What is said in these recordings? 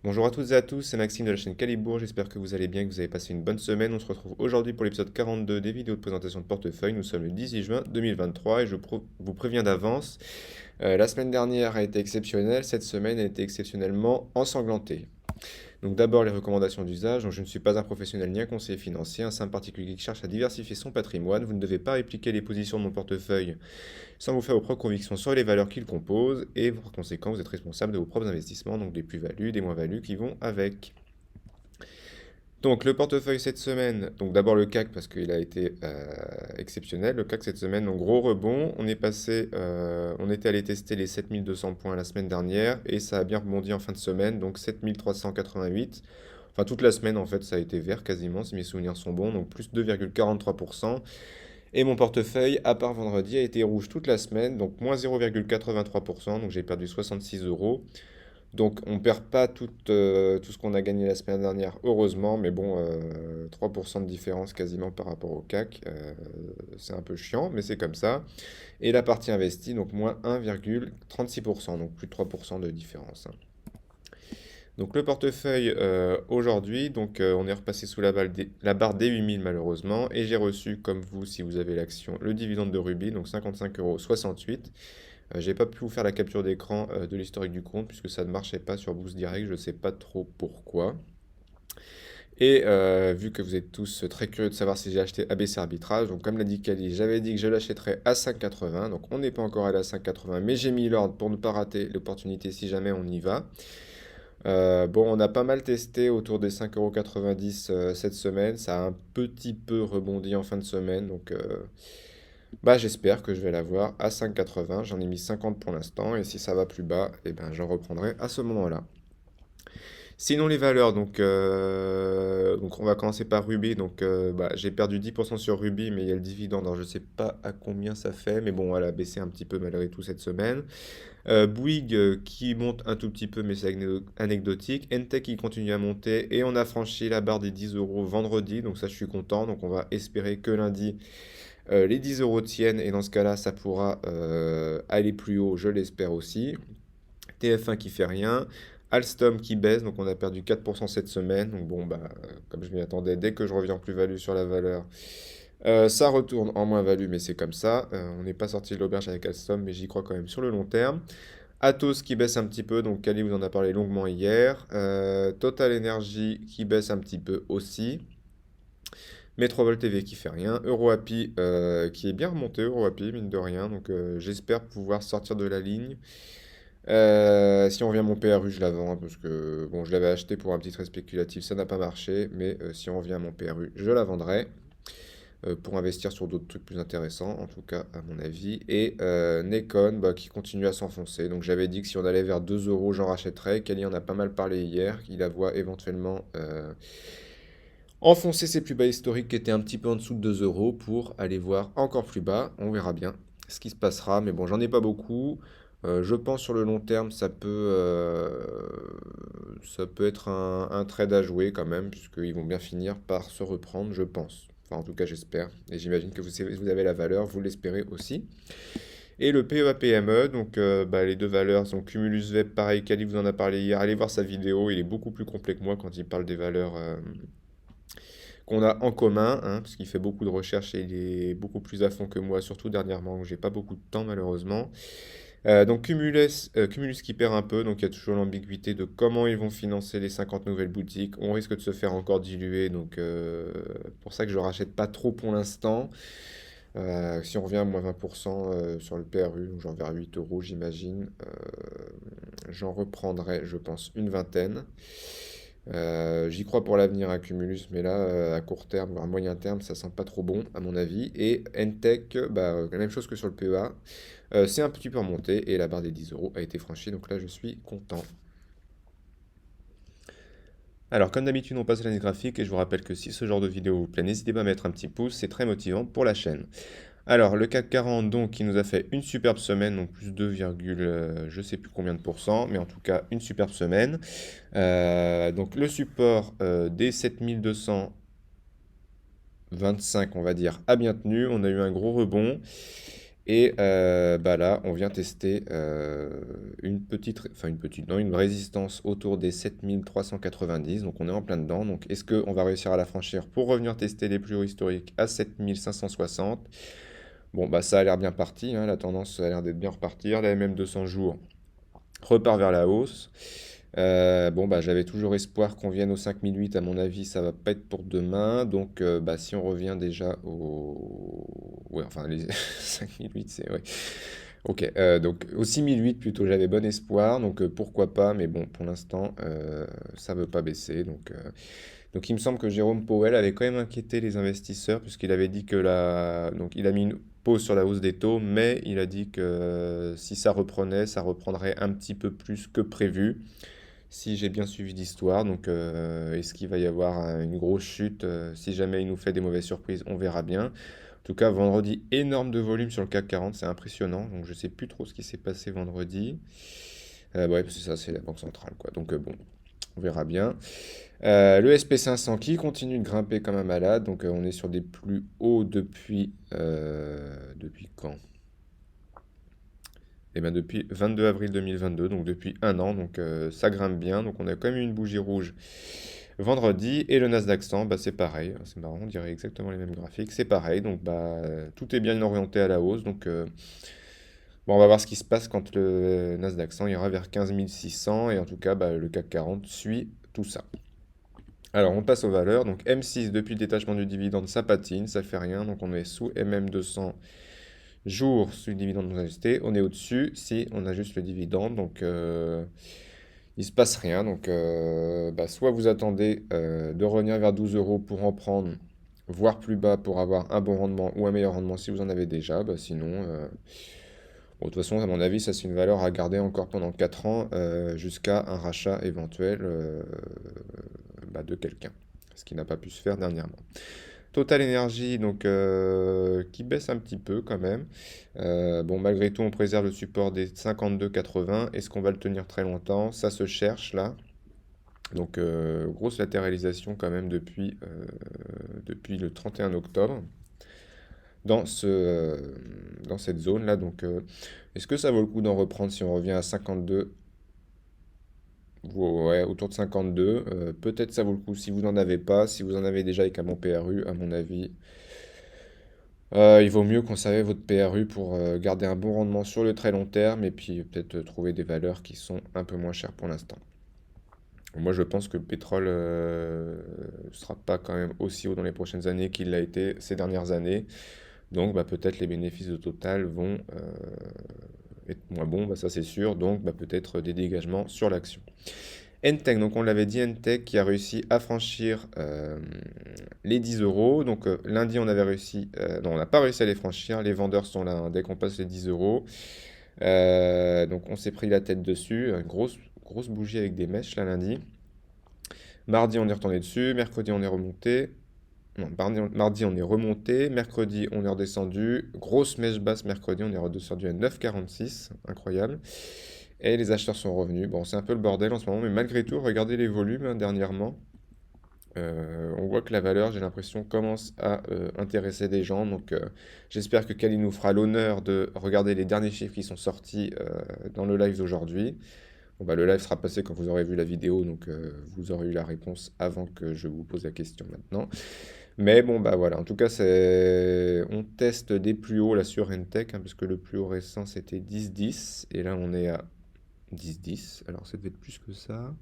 Bonjour à toutes et à tous, c'est Maxime de la chaîne Calibourg, j'espère que vous allez bien, que vous avez passé une bonne semaine. On se retrouve aujourd'hui pour l'épisode 42 des vidéos de présentation de portefeuille. Nous sommes le 18 juin 2023 et vous préviens d'avance, la semaine dernière a été exceptionnelle, cette semaine a été exceptionnellement ensanglantée. Donc d'abord les recommandations d'usage. Donc je ne suis pas un professionnel ni un conseiller financier, un simple particulier qui cherche à diversifier son patrimoine. Vous ne devez pas répliquer les positions de mon portefeuille sans vous faire vos propres convictions sur les valeurs qu'il compose et par conséquent vous êtes responsable de vos propres investissements, donc des plus-values, des moins-values qui vont avec. Donc le portefeuille cette semaine, donc d'abord le CAC parce qu'il a été exceptionnel. Le CAC cette semaine, donc gros rebond. On était allé tester les 7200 points la semaine dernière et ça a bien rebondi en fin de semaine, donc 7388. Enfin toute la semaine en fait ça a été vert quasiment si mes souvenirs sont bons, donc plus 2,43%. Et mon portefeuille, à part vendredi, a été rouge toute la semaine, donc moins 0,83%, donc j'ai perdu 66 euros. Donc on ne perd pas tout ce qu'on a gagné la semaine dernière, heureusement, mais bon, 3% de différence quasiment par rapport au CAC, c'est un peu chiant, mais c'est comme ça. Et la partie investie, donc moins 1,36%, donc plus de 3% de différence, hein. Donc le portefeuille aujourd'hui, on est repassé sous la barre des 8000 malheureusement, et j'ai reçu, comme vous, si vous avez l'action, le dividende de Ruby, donc 55,68 €. J'ai pas pu vous faire la capture d'écran de l'historique du compte puisque ça ne marchait pas sur Boost Direct, je ne sais pas trop pourquoi. Et vu que vous êtes tous très curieux de savoir si j'ai acheté ABC Arbitrage, donc comme l'a dit Kali, j'avais dit que je l'achèterais à 5,80, donc on n'est pas encore allé à 5,80, mais j'ai mis l'ordre pour ne pas rater l'opportunité si jamais on y va. Bon, on a pas mal testé autour des 5,90 € cette semaine, ça a un petit peu rebondi en fin de semaine, bah, j'espère que je vais l'avoir à 5,80. J'en ai mis 50 pour l'instant. Et si ça va plus bas, eh ben, j'en reprendrai à ce moment-là. Sinon, les valeurs, donc on va commencer par Ruby. Bah, j'ai perdu 10% sur Ruby, mais il y a le dividende. Alors, je ne sais pas à combien ça fait, mais bon, elle a baissé un petit peu malgré tout cette semaine. Bouygues qui monte un tout petit peu, mais c'est anecdotique. Entech qui continue à monter. Et on a franchi la barre des 10 euros vendredi. Donc, ça, je suis content. Donc, on va espérer que lundi, les 10 euros tiennent et dans ce cas-là, ça pourra aller plus haut, je l'espère aussi. TF1 qui fait rien. Alstom qui baisse, donc on a perdu 4% cette semaine. Donc bon, bah, comme je m'y attendais, dès que je reviens en plus-value sur la valeur, ça retourne en moins-value, mais c'est comme ça. On n'est pas sorti de l'auberge avec Alstom, mais j'y crois quand même sur le long terme. Atos qui baisse un petit peu, donc Kali vous en a parlé longuement hier. Total Energy qui baisse un petit peu aussi. Metrovol TV qui fait rien, EuroAPI qui est bien remonté, EuroAPI mine de rien, donc j'espère pouvoir sortir de la ligne. Si on revient à mon PRU, je la vends, parce que bon, je l'avais acheté pour un petit trait spéculatif, ça n'a pas marché, mais si on revient à mon PRU, je la vendrai pour investir sur d'autres trucs plus intéressants, en tout cas à mon avis. Et Nekon bah, qui continue à s'enfoncer, donc j'avais dit que si on allait vers 2 euros, j'en rachèterais. Kelly en a pas mal parlé hier, il la voit éventuellement enfoncer ses plus bas historiques qui étaient un petit peu en dessous de 2 euros pour aller voir encore plus bas. On verra bien ce qui se passera. Mais bon, j'en ai pas beaucoup. Je pense sur le long terme, ça peut être un trade à jouer quand même, puisqu'ils vont bien finir par se reprendre, je pense. Enfin, en tout cas, j'espère. Et j'imagine que vous avez la valeur, vous l'espérez aussi. Et le PEA-PME, bah, les deux valeurs sont Cumulus Web, pareil, Kali vous en a parlé hier. Allez voir sa vidéo, il est beaucoup plus complet que moi quand il parle des valeurs qu'on a en commun, hein, parce qu'il fait beaucoup de recherches et il est beaucoup plus à fond que moi, surtout dernièrement, où j'ai pas beaucoup de temps malheureusement. Cumulus qui perd un peu, donc il y a toujours l'ambiguïté de comment ils vont financer les 50 nouvelles boutiques. On risque de se faire encore diluer, pour ça que je rachète pas trop pour l'instant. Si on revient à moins 20% sur le PRU, donc j'en vers 8 euros j'imagine, j'en reprendrai je pense une vingtaine. J'y crois pour l'avenir à Cumulus, mais là, à court terme, voire à moyen terme, ça sent pas trop bon, à mon avis. Et Entech, bah, la même chose que sur le PEA, c'est un petit peu remonté et la barre des 10 euros a été franchie, donc là, je suis content. Alors, comme d'habitude, on passe à l'analyse graphique et je vous rappelle que si ce genre de vidéo vous plaît, n'hésitez pas à mettre un petit pouce, c'est très motivant pour la chaîne. Alors, le CAC 40, donc, qui nous a fait une superbe semaine, donc plus 2, je sais plus combien de pourcents, mais en tout cas, une superbe semaine. Donc, le support des 7225, on va dire, a bien tenu. On a eu un gros rebond. Et là, on vient tester une résistance autour des 7390. Donc on est en plein dedans. Donc est-ce qu'on va réussir à la franchir pour revenir tester les plus hauts historiques à 7560? Bon, bah ça a l'air bien parti, hein, la tendance a l'air d'être bien repartir. La MM 200 jours repart vers la hausse. J'avais toujours espoir qu'on vienne au 5008. À mon avis, ça va pas être pour demain. Donc, si on revient déjà au... Ouais, enfin, les 5008, c'est... Ouais. Ok, donc au 6008 plutôt, j'avais bon espoir. Donc, pourquoi pas. Mais bon, pour l'instant, ça veut pas baisser. Donc, il me semble que Jérôme Powell avait quand même inquiété les investisseurs, puisqu'il avait dit que la... Donc, il a mis une pause sur la hausse des taux, mais il a dit que si ça reprenait, ça reprendrait un petit peu plus que prévu si j'ai bien suivi l'histoire. Donc, est-ce qu'il va y avoir une grosse chute? Si jamais il nous fait des mauvaises surprises, on verra bien. En tout cas, vendredi, énorme de volume sur le CAC 40, c'est impressionnant. Donc, je sais plus trop ce qui s'est passé vendredi. Ouais, parce que ça, c'est la Banque centrale, quoi. Donc, bon, on verra bien. Le SP500 qui continue de grimper comme un malade. Donc, on est sur des plus hauts depuis quand? Eh bien, depuis 22 avril 2022, donc depuis un an, donc ça grimpe bien. Donc on a quand même eu une bougie rouge vendredi. Et le Nasdaq 100, c'est pareil. C'est marrant, on dirait exactement les mêmes graphiques. C'est pareil, donc tout est bien orienté à la hausse. Donc on va voir ce qui se passe quand le Nasdaq 100 ira vers 15 600. Et en tout cas, le CAC 40 suit tout ça. Alors on passe aux valeurs. Donc M6, depuis le détachement du dividende, ça patine, ça fait rien. Donc on est sous MM200 jours sur le dividende non ajusté, on est au-dessus si on ajuste le dividende, donc il se passe rien. Donc soit vous attendez de revenir vers 12 euros pour en prendre, voire plus bas pour avoir un bon rendement ou un meilleur rendement si vous en avez déjà. Sinon, de toute façon, à mon avis, ça c'est une valeur à garder encore pendant 4 ans jusqu'à un rachat éventuel de quelqu'un, ce qui n'a pas pu se faire dernièrement. Total Energy, donc, qui baisse un petit peu quand même. Malgré tout, on préserve le support des 52,80. Est-ce qu'on va le tenir très longtemps? Ça se cherche là. Donc, grosse latéralisation quand même depuis le 31 octobre dans cette zone-là. Donc, est-ce que ça vaut le coup d'en reprendre si on revient à 52? Ouais, autour de 52. Peut-être ça vaut le coup si vous n'en avez pas. Si vous en avez déjà avec un bon PRU, à mon avis, il vaut mieux conserver votre PRU pour garder un bon rendement sur le très long terme et puis peut-être trouver des valeurs qui sont un peu moins chères pour l'instant. Moi, je pense que le pétrole ne sera pas quand même aussi haut dans les prochaines années qu'il l'a été ces dernières années. Donc, peut-être les bénéfices de Total vont être moins bons, ça c'est sûr. Donc, peut-être des dégagements sur l'action. Entech, donc on l'avait dit, Entech qui a réussi à franchir les 10 euros. Donc lundi, on avait réussi, non, on n'a pas réussi à les franchir. Les vendeurs sont là, hein, dès qu'on passe les 10 euros. Donc on s'est pris la tête dessus. Une grosse bougie avec des mèches là lundi. Mardi, on est retourné dessus. Mercredi, on est remonté. Non, mardi, on est remonté. Mercredi, on est redescendu. Grosse mèche basse mercredi, on est redescendu à 9,46. Incroyable. Et les acheteurs sont revenus. Bon, c'est un peu le bordel en ce moment, mais malgré tout, regardez les volumes hein, dernièrement. On voit que la valeur, j'ai l'impression, commence à intéresser des gens. Donc, j'espère que Kali nous fera l'honneur de regarder les derniers chiffres qui sont sortis dans le live d'aujourd'hui. Le live sera passé quand vous aurez vu la vidéo, donc vous aurez eu la réponse avant que je vous pose la question maintenant. Mais voilà, en tout cas, on teste des plus hauts là sur Entech, hein, parce que le plus haut récent c'était 10,10 et là on est à 10,10. Alors ça devait être plus que ça.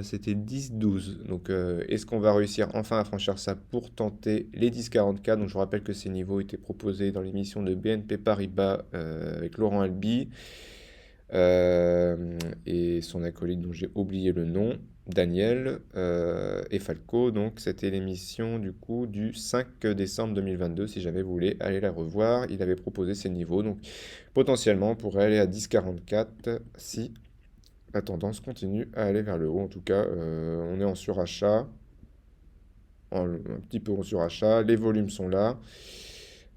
C'était 10,12. Donc est-ce qu'on va réussir enfin à franchir ça pour tenter les 10,44? Donc je vous rappelle que ces niveaux étaient proposés dans l'émission de BNP Paribas avec Laurent Albi et son acolyte dont j'ai oublié le nom, Daniel et Falco. Donc c'était l'émission du coup du 5 décembre 2022. Si jamais vous voulez aller la revoir, il avait proposé ces niveaux. Donc potentiellement on pourrait aller à 10,44 si la tendance continue à aller vers le haut. En tout cas, on est en surachat, un petit peu en surachat. Les volumes sont là.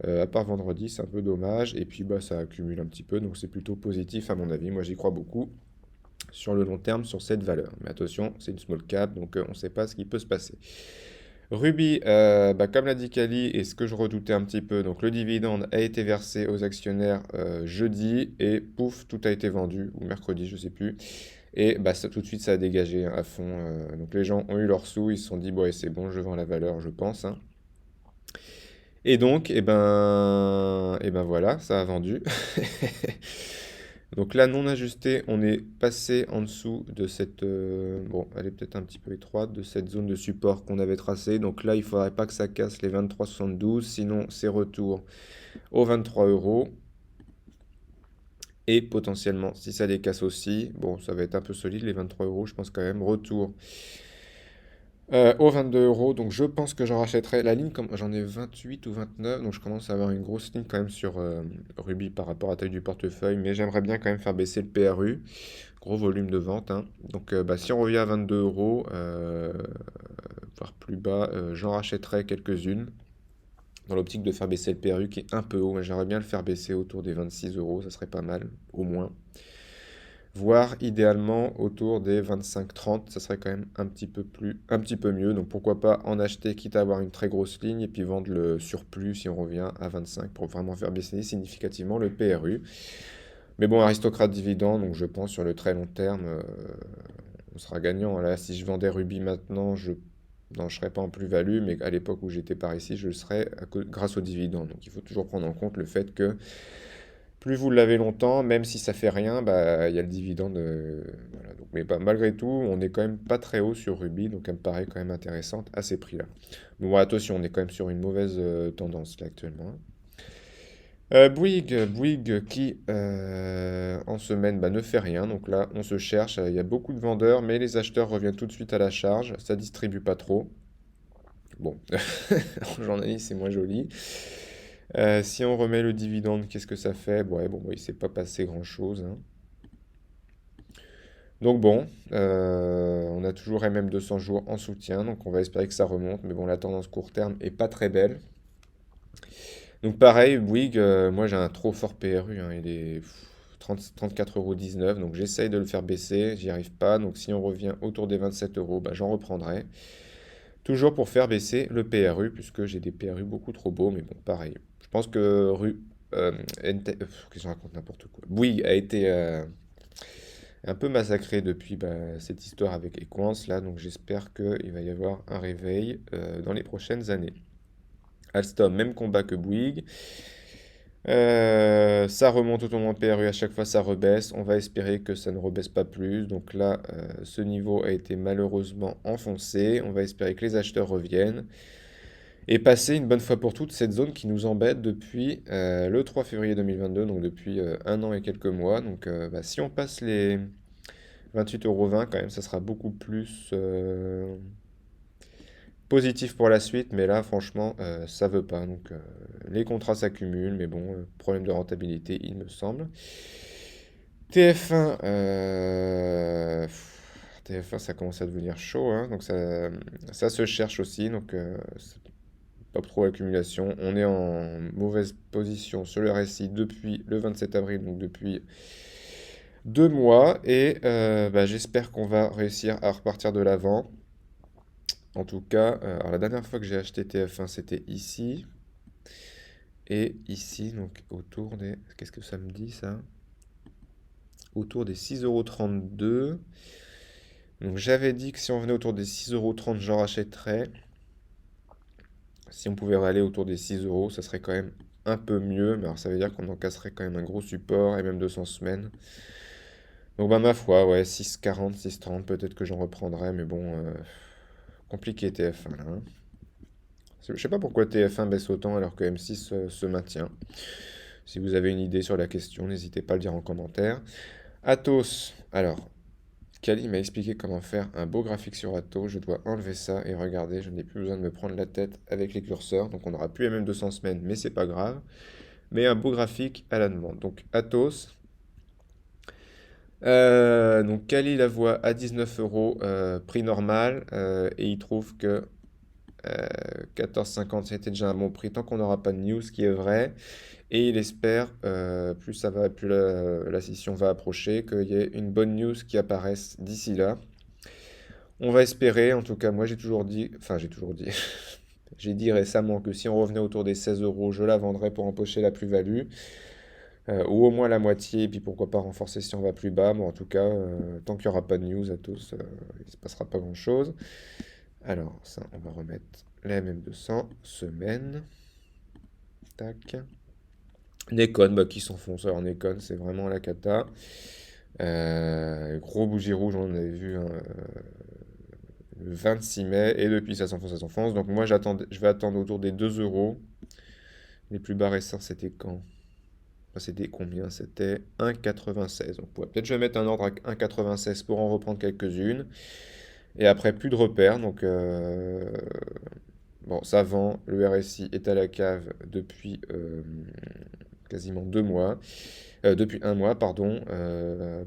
À part vendredi, c'est un peu dommage. Et puis, ça accumule un petit peu. Donc, c'est plutôt positif à mon avis. Moi, j'y crois beaucoup sur le long terme sur cette valeur. Mais attention, c'est une small cap. Donc, on ne sait pas ce qui peut se passer. Ruby, comme l'a dit Kali, et ce que je redoutais un petit peu, donc le dividende a été versé aux actionnaires jeudi, et pouf, tout a été vendu, ou mercredi, je sais plus. Et tout de suite, ça a dégagé hein, à fond. Donc les gens ont eu leurs sous, ils se sont dit, bon, ouais, c'est bon, je vends la valeur, je pense, hein. Et donc, et ben voilà, ça a vendu. Donc là, non ajusté, on est passé en dessous de cette, bon, elle est peut-être un petit peu étroite, de cette zone de support qu'on avait tracée. Donc là, il faudrait pas que ça casse les 23,72, sinon c'est retour aux 23 euros. Et potentiellement, si ça les casse aussi, bon, ça va être un peu solide, les 23 euros, je pense quand même, retour aux 22 euros. Donc je pense que j'en rachèterai la ligne, comme j'en ai 28 ou 29, donc je commence à avoir une grosse ligne quand même sur Ruby par rapport à la taille du portefeuille, mais j'aimerais bien quand même faire baisser le PRU. Gros volume de vente, hein. Donc si on revient à 22 euros, voire plus bas, j'en rachèterai quelques-unes. Dans l'optique de faire baisser le PRU qui est un peu haut, mais j'aimerais bien le faire baisser autour des 26 euros, ça serait pas mal, au moins. Voire idéalement autour des 25-30, ça serait quand même un petit peu mieux. Donc pourquoi pas en acheter quitte à avoir une très grosse ligne et puis vendre le surplus si on revient à 25 pour vraiment faire baisser significativement le PRU. Mais bon, aristocrate dividende, donc je pense sur le très long terme, on sera gagnant. Là, si je vendais Ruby maintenant, non, je serais pas en plus-value, mais à l'époque où j'étais par ici, je le serais grâce au dividende. Donc il faut toujours prendre en compte le fait que plus vous l'avez longtemps, même si ça fait rien, il y a le dividende. Voilà. Donc, mais malgré tout, on est quand même pas très haut sur Ruby, donc elle me paraît quand même intéressante à ces prix-là. Bon, attention, on est quand même sur une mauvaise tendance là actuellement. Bouygues qui en semaine ne fait rien, donc là on se cherche, il y a beaucoup de vendeurs, mais les acheteurs reviennent tout de suite à la charge, ça distribue pas trop. Bon, en journaliste c'est moins joli. Si on remet le dividende, qu'est-ce que ça fait? Ouais, bon, il s'est pas passé grand-chose, hein. Donc bon, on a toujours MM 200 jours en soutien, donc on va espérer que ça remonte, mais bon, la tendance court terme est pas très belle. Donc pareil, Bouygues, moi j'ai un trop fort PRU, hein, il est 34,19 €, donc j'essaye de le faire baisser, j'y arrive pas, donc si on revient autour des 27 euros, j'en reprendrai. Toujours pour faire baisser le PRU, puisque j'ai des PRU beaucoup trop beaux, mais bon, pareil. Je pense que qu'est-ce que je raconte n'importe quoi. Bouygues a été un peu massacré depuis cette histoire avec Equance, là, donc j'espère qu'il va y avoir un réveil dans les prochaines années. Alstom, même combat que Bouygues. Ça remonte au tournant de PRU, à chaque fois ça rebaisse. On va espérer que ça ne rebaisse pas plus. Donc là, ce niveau a été malheureusement enfoncé. On va espérer que les acheteurs reviennent et passer une bonne fois pour toutes cette zone qui nous embête depuis le 3 février 2022, donc depuis un an et quelques mois. Donc si on passe les 28,20 € quand même, ça sera beaucoup plus positif pour la suite, mais là, franchement, ça veut pas. Donc, les contrats s'accumulent, mais bon, problème de rentabilité, il me semble. TF1, TF1, ça commence à devenir chaud, hein, donc ça se cherche aussi, donc c'est pas trop accumulation. On est en mauvaise position sur le RSI depuis le 27 avril, donc depuis 2 mois, et j'espère qu'on va réussir à repartir de l'avant. En tout cas, alors la dernière fois que j'ai acheté TF1, c'était ici. Et ici, donc autour des... Qu'est-ce que ça me dit ça? Autour des 6,32 €. Donc j'avais dit que si on venait autour des 6,30 €, j'en rachèterais. Si on pouvait aller autour des 6 euros, ça serait quand même un peu mieux. Mais alors ça veut dire qu'on en casserait quand même un gros support et même 200 semaines. Donc ma foi, ouais, 6,40, 6,30, peut-être que j'en reprendrai. Mais bon, compliqué TF1 là, hein. Je sais pas pourquoi TF1 baisse autant alors que M6 se maintient. Si vous avez une idée sur la question, n'hésitez pas à le dire en commentaire. Atos, alors, Kali m'a expliqué comment faire un beau graphique sur Atos. Je dois enlever ça et regarder, je n'ai plus besoin de me prendre la tête avec les curseurs. Donc on n'aura plus les mêmes 200 semaines, mais c'est pas grave. Mais un beau graphique à la demande. Donc Atos. Donc Kali la voit à 19 euros, prix normal, et il trouve que 14,50 c'était déjà un bon prix tant qu'on n'aura pas de news, ce qui est vrai. Et il espère, plus ça va, plus la session va approcher, qu'il y ait une bonne news qui apparaisse d'ici là. On va espérer, en tout cas, moi j'ai toujours dit, enfin j'ai toujours dit, j'ai dit récemment que si on revenait autour des 16 euros, je la vendrais pour empocher la plus-value, ou au moins la moitié, et puis pourquoi pas renforcer si on va plus bas. Bon, en tout cas, tant qu'il n'y aura pas de news à tous, il ne se passera pas grand-chose. Alors, ça, on va remettre la MM200, semaine, tac. Nekon, bah, qui s'enfonce. Alors, Nekon, c'est vraiment la cata. Gros bougie rouge, on en avait vu un, le 26 mai, et depuis ça s'enfonce, ça s'enfonce. Donc moi je vais attendre autour des 2 euros. Les plus bas récents c'était quand? Enfin, c'était combien? C'était 1,96. Donc ouais, peut-être je vais mettre un ordre à 1,96 pour en reprendre quelques-unes. Et après plus de repères. Donc bon, ça vend. Le RSI est à la cave depuis quasiment 2 mois. Depuis un mois, pardon.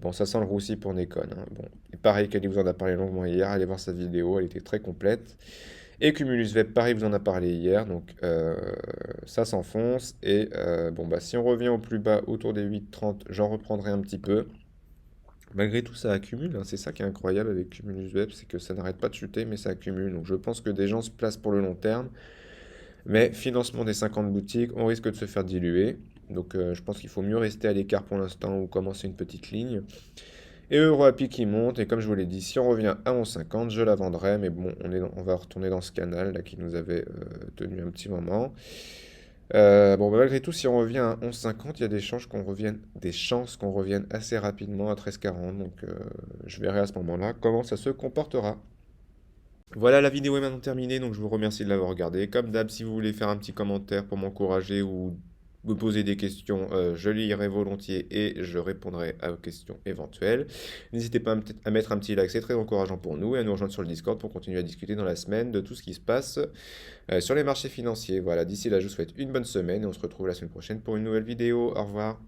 Bon, ça sent le roussi pour Nekon, hein. Bon, et pareil, Kelly vous en a parlé longuement hier. Allez voir sa vidéo, elle était très complète. Et Cumulus Web, pareil, vous en a parlé hier. Donc ça s'enfonce. Et bon, bah, si on revient au plus bas, autour des 8,30, j'en reprendrai un petit peu. Malgré tout, ça accumule, hein. C'est ça qui est incroyable avec Cumulus Web, c'est que ça n'arrête pas de chuter, mais ça accumule. Donc je pense que des gens se placent pour le long terme. Mais financement des 50 boutiques, on risque de se faire diluer. Donc je pense qu'il faut mieux rester à l'écart pour l'instant ou commencer une petite ligne. Et EuroAPI qui monte, et comme je vous l'ai dit, si on revient à 11,50, je la vendrai. Mais bon, on va retourner dans ce canal là qui nous avait tenu un petit moment. Bon, bah, malgré tout, si on revient à 11,50, il y a des chances qu'on revienne assez rapidement à 13,40. Donc je verrai à ce moment-là comment ça se comportera. Voilà, la vidéo est maintenant terminée, donc je vous remercie de l'avoir regardée. Comme d'hab, si vous voulez faire un petit commentaire pour m'encourager ou me poser des questions, je lirai volontiers et je répondrai à vos questions éventuelles. N'hésitez pas à mettre un petit like, c'est très encourageant pour nous, et à nous rejoindre sur le Discord pour continuer à discuter dans la semaine de tout ce qui se passe sur les marchés financiers. Voilà, d'ici là, je vous souhaite une bonne semaine et on se retrouve la semaine prochaine pour une nouvelle vidéo. Au revoir.